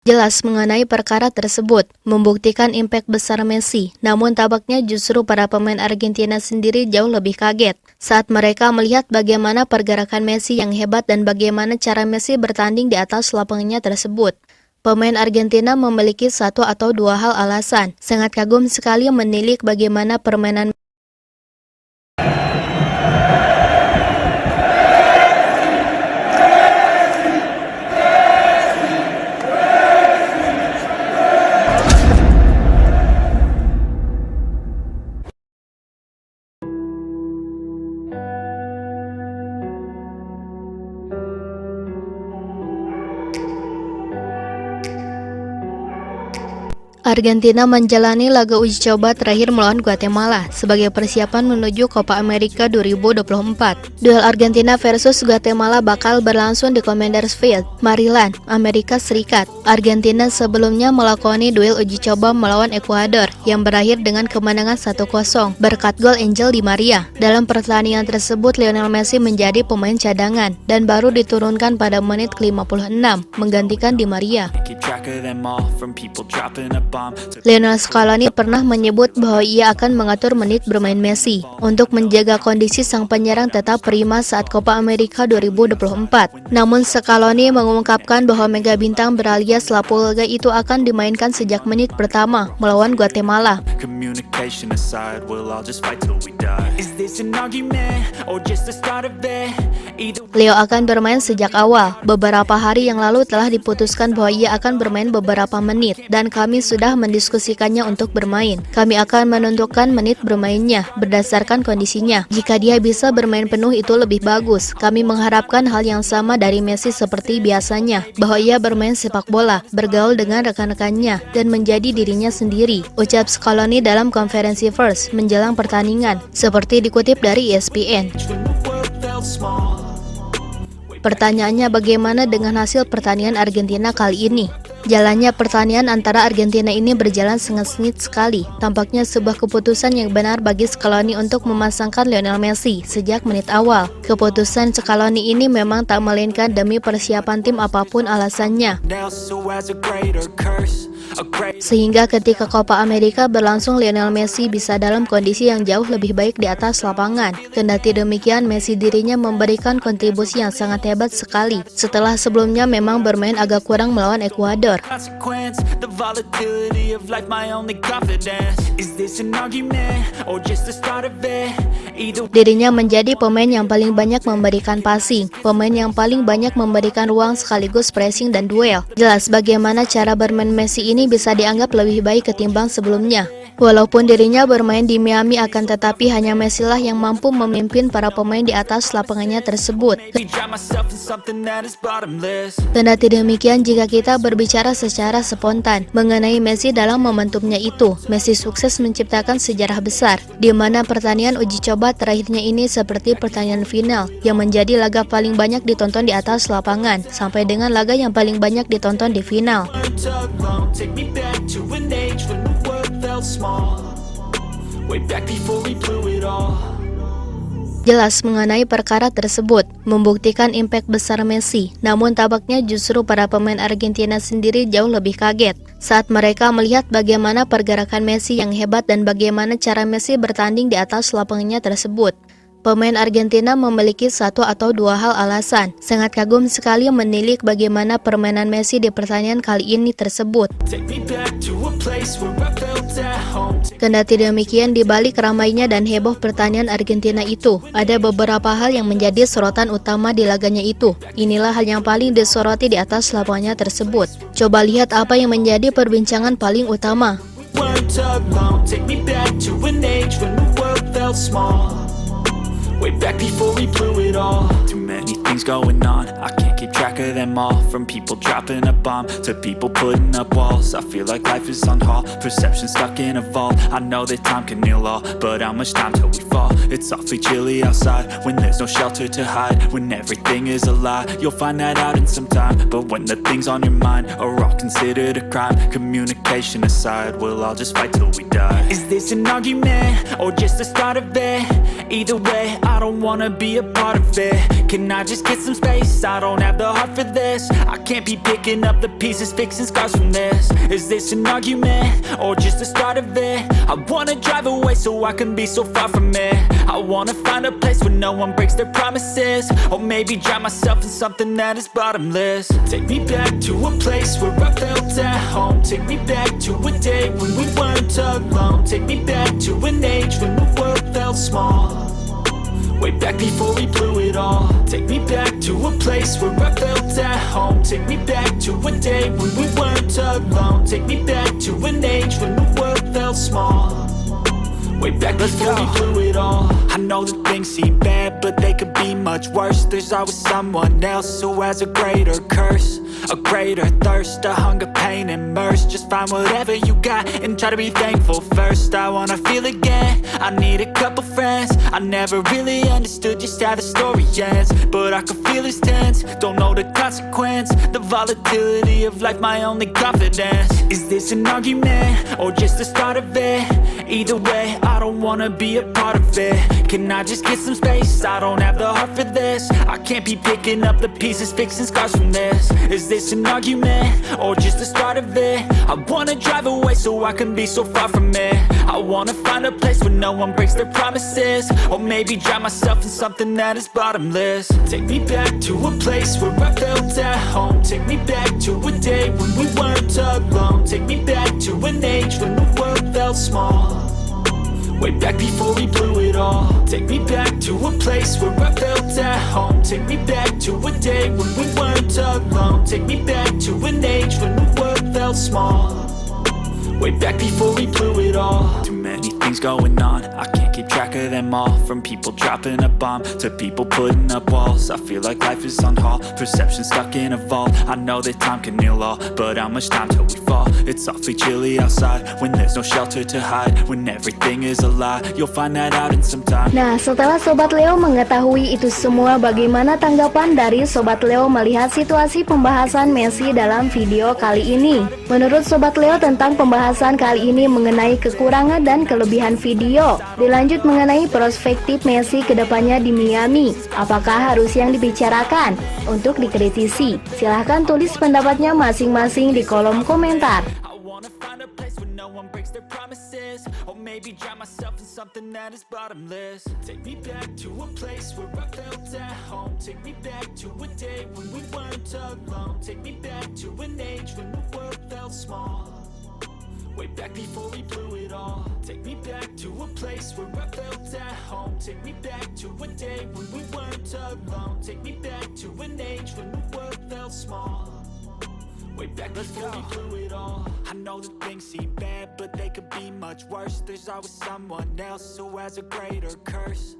jelas mengenai perkara tersebut, membuktikan impact besar Messi. Namun tampaknya justru para pemain Argentina sendiri jauh lebih kaget saat mereka melihat bagaimana pergerakan Messi yang hebat dan bagaimana cara Messi bertanding di atas lapangannya tersebut. Pemain Argentina memiliki satu atau dua hal alasan. Sangat kagum sekali menilik bagaimana permainan Argentina menjalani laga uji coba terakhir melawan Guatemala sebagai persiapan menuju Copa America 2024. Duel Argentina versus Guatemala bakal berlangsung di Commander's Field, Maryland, Amerika Serikat. Argentina sebelumnya melakoni duel uji coba melawan Ekuador yang berakhir dengan kemenangan 1-0 berkat gol Angel Di Maria. Dalam pertandingan tersebut, Lionel Messi menjadi pemain cadangan dan baru diturunkan pada menit ke-56 menggantikan Di Maria. Lionel Scaloni pernah menyebut bahwa ia akan mengatur menit bermain Messi untuk menjaga kondisi sang penyerang tetap prima saat Copa America 2024. Namun Scaloni mengungkapkan bahwa mega bintang beralias Lapulga itu akan dimainkan sejak menit pertama melawan Guatemala. Leo akan bermain sejak awal. Beberapa hari yang lalu telah diputuskan bahwa ia akan bermain beberapa menit dan kami sudah mendiskusikannya untuk bermain. Kami akan menentukan menit bermainnya berdasarkan kondisinya. Jika dia bisa bermain penuh itu lebih bagus. Kami mengharapkan hal yang sama dari Messi seperti biasanya, bahwa ia bermain sepak bola, bergaul dengan rekan-rekannya, dan menjadi dirinya sendiri, ucap Scaloni dalam konferensi pers menjelang pertandingan, seperti dikutip dari ESPN. Pertanyaannya, bagaimana dengan hasil pertandingan Argentina kali ini? Jalannya pertandingan antara Argentina ini berjalan sangat sengit sekali. Tampaknya sebuah keputusan yang benar bagi Scaloni untuk memasangkan Lionel Messi sejak menit awal. Keputusan Scaloni ini memang tak melainkan demi persiapan tim apapun alasannya. Sehingga ketika Copa America berlangsung, Lionel Messi bisa dalam kondisi yang jauh lebih baik di atas lapangan. Kendati demikian, Messi dirinya memberikan kontribusi yang sangat hebat sekali. Setelah sebelumnya memang bermain agak kurang melawan Ekuador. Dirinya menjadi pemain yang paling banyak memberikan passing, pemain yang paling banyak memberikan ruang sekaligus pressing dan duel. Jelas bagaimana cara bermain Messi ini bisa dianggap lebih baik ketimbang sebelumnya. Walaupun dirinya bermain di Miami, akan tetapi hanya Messi lah yang mampu memimpin para pemain di atas lapangannya tersebut. Kendati demikian, jika kita berbicara secara spontan mengenai Messi dalam momentumnya itu, Messi sukses menciptakan sejarah besar, di mana pertandingan uji coba terakhirnya ini seperti pertandingan final yang menjadi laga paling banyak ditonton di atas lapangan, sampai dengan laga yang paling banyak ditonton di final. Jelas mengenai perkara tersebut, membuktikan impact besar Messi. Namun tampaknya justru para pemain Argentina sendiri jauh lebih kaget saat mereka melihat bagaimana pergerakan Messi yang hebat dan bagaimana cara Messi bertanding di atas lapangannya tersebut. Pemain Argentina memiliki satu atau dua hal alasan. Sangat kagum sekali menilik bagaimana permainan Messi di pertandingan kali ini tersebut. Kendati demikian, di balik ramainya dan heboh pertandingan Argentina itu, ada beberapa hal yang menjadi sorotan utama di laganya itu. Inilah hal yang paling disoroti di atas lapangannya tersebut. Coba lihat apa yang menjadi perbincangan paling utama. Way back before we blew it all. Too many things going on, I can't keep track of them all. From people dropping a bomb to people putting up walls. I feel like life is on hold, perception stuck in a vault. I know that time can heal all, but how much time till we fall? It's awfully chilly outside, when there's no shelter to hide. When everything is a lie, you'll find that out in some time. But when the things on your mind are all considered a crime, communication aside, we'll all just fight till we die. Is this an argument, or just the start of it? Either way, I don't wanna be a part of it. Can I just get some space? I don't have the heart for this. I can't be picking up the pieces, fixing scars from this. Is this an argument, or just the start of it? I wanna drive away so I can be so far from it. I wanna find a place where no one breaks their promises, or maybe drown myself in something that is bottomless. Take me back to a place where I felt at home. Take me back to a day when we weren't alone. Take me back to an age when the world felt small, way back before we blew it all. Take me back to a place where I felt at home. Take me back to a day when we weren't alone. Take me back to an age when the world felt small, way back before we blew it all. I know that things seem bad, but they could be much worse. There's always someone else who has a greater curse, a greater thirst, a hunger, pain, and mercy. Just find whatever you got and try to be thankful first. I wanna feel again, I need a couple friends. I never really understood just how the story ends, but I can feel it's tense, don't know the consequence. The volatility of life, my only confidence. Is this an argument, or just the start of it? Either way, I don't wanna be a part of it. Can I just get some space? I don't have the heart for this. I can't be picking up the pieces, fixing scars from this. Is this an argument, or just the start of it? I wanna drive away so I can be so far from it. I wanna find a place where no one breaks their promises, or maybe drown myself in something that is bottomless. Take me back to a place where I felt at home. Take me back to a day when we weren't alone. Take me back to an age when the world felt small, way back before we blew it all. Take me back to a place where I felt at home. Take me back to a day when we weren't alone. Take me back to an age when the world felt small, way back before we blew it all. Too many things going on, I can't keep track of them all. From people dropping a bomb to people putting up walls. I feel like life is on hold, perception stuck in a vault. I know that time can heal all, but how much time till we fall? It's awfully chilly outside when there's no shelter to hide. When everything is a lie, you'll find that out in some time. Nah, setelah Sobat Leo mengetahui itu semua, bagaimana tanggapan dari Sobat Leo melihat situasi pembahasan Messi dalam video kali ini? Menurut Sobat Leo tentang pembahasan kali ini mengenai kekurangan dan kelebihan video. Dilanjut mengenai perspektif Messi kedepannya di Miami. Apakah harus yang dibicarakan untuk dikritisi? Silahkan tulis pendapatnya masing-masing di kolom komentar. No one breaks their promises, or maybe drown myself in something that is bottomless. Take me back to a place where I felt at home. Take me back to a day when we weren't alone. Take me back to an age when the world felt small, way back before we blew it all. Take me back to a place where I felt at home. Take me back to a day when we weren't alone. Take me back to an age when the world felt small, way back before we blew it all. I know that things seem bad, but they could be much worse. There's always someone else who has a greater curse.